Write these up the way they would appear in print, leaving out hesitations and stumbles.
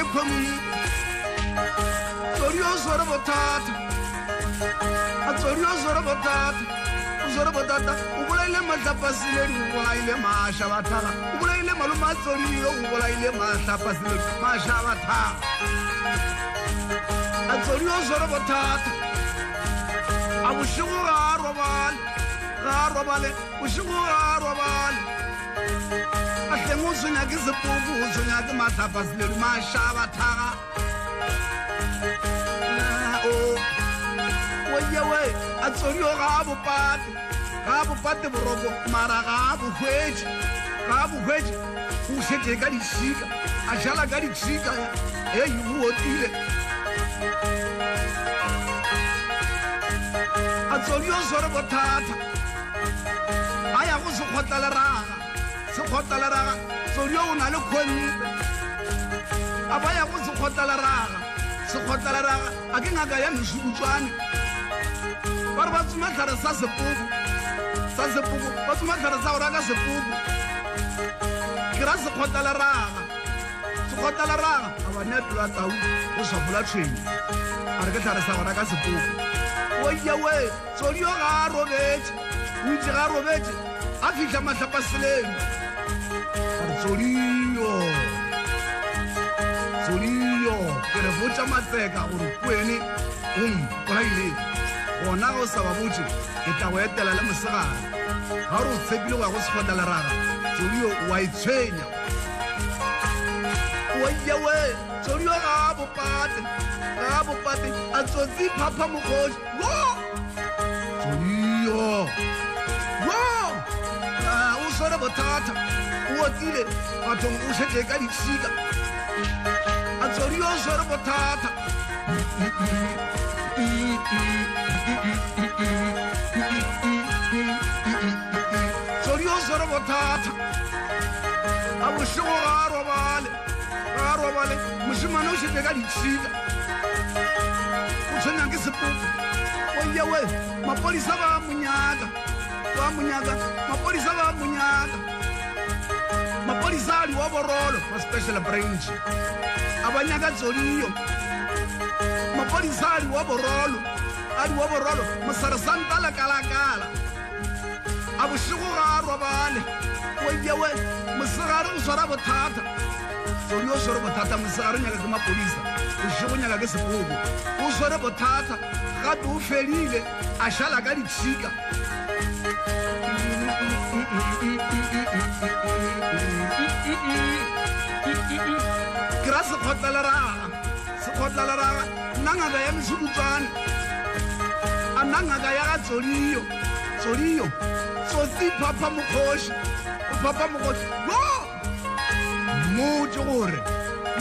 le khom Sorio zora botata Sorio zora botata ubula ile matlapasile ubula ile masha batala ubula ile maluma sorio ubula ile matlapasile masha batala Sorio zora botata abushigo garobale ushigo garobale atlenguzo nyaka izipuku uzonyaka matlapasile masha batala Oyewe, atsorio gabo pate borobo mara gabo hweji usete ka dishika ashala ka dishika hey uotile atsorio zore bothata aya go se khotla raga tsorio una le khonni abaya go se khotla raga akinga ga ya nsukutswane Barba tsuma tlhare sa sepuku ba tsuma tlhare sa ora ka sepuku kira se khotla raga aba ne tla tau go sofula tshweni a re ke tlhare sa ora ka sepuku oyewe tsorio ga robetse o itse ga robetse a fihla matlhapaseleng a tsorio ke re botsa matseka gore kwene polaile gona go sa ba botse ke tla go etela le mosegare ga re o tshepile go ya go sekgotla leraga tsorio wa itshwenya oyewe tsorio ga bopate a tsotsi phapha mokgoši tsorio o swere bothata o otile bathong o šetse ka ditšhika a tsorio o swere bothata Sorio zora bothata a boshigo ga robale moshimane o šetse ka ditšhika o tshwenyang ke sepuku oyewe mapodisa ba monyaka mapodisa a diwa borolo wa special branch a ba nyaka tsorio mapodisa a diwa borolo mosaresanta lekalakala a boshigo ga robale oyewe mosegare o swara bothata tsorio o swere bothata mosegare o nyaka ke mapodisa boshigo o nyaka ke sepuku o swere bothata gape o fedile a šala ka ditšhika kira sekgotla leraga nna ngaka ya meshukutswane a nna ngaka ya ga tsorio tsotsi phapha mokgoši motse gore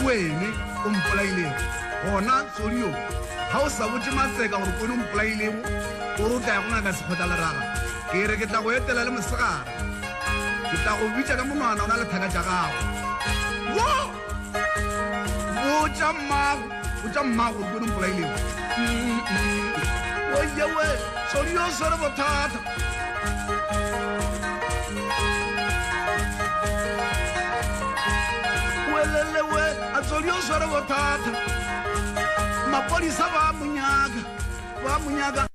wene o mpolailego gona tsorio ga o sa botse matseka gore kone o mpolailego gore o tla ya go ngaka sekgotla leraga ke re ke tla go etela le mosegare ke tla go bitša ka monwana o na le thaka tša gago botša mmago gore kone o mpolailego oyewe tsorio o swere bothata welelewe a tsorio o swere bothata mapodisa ba monyaka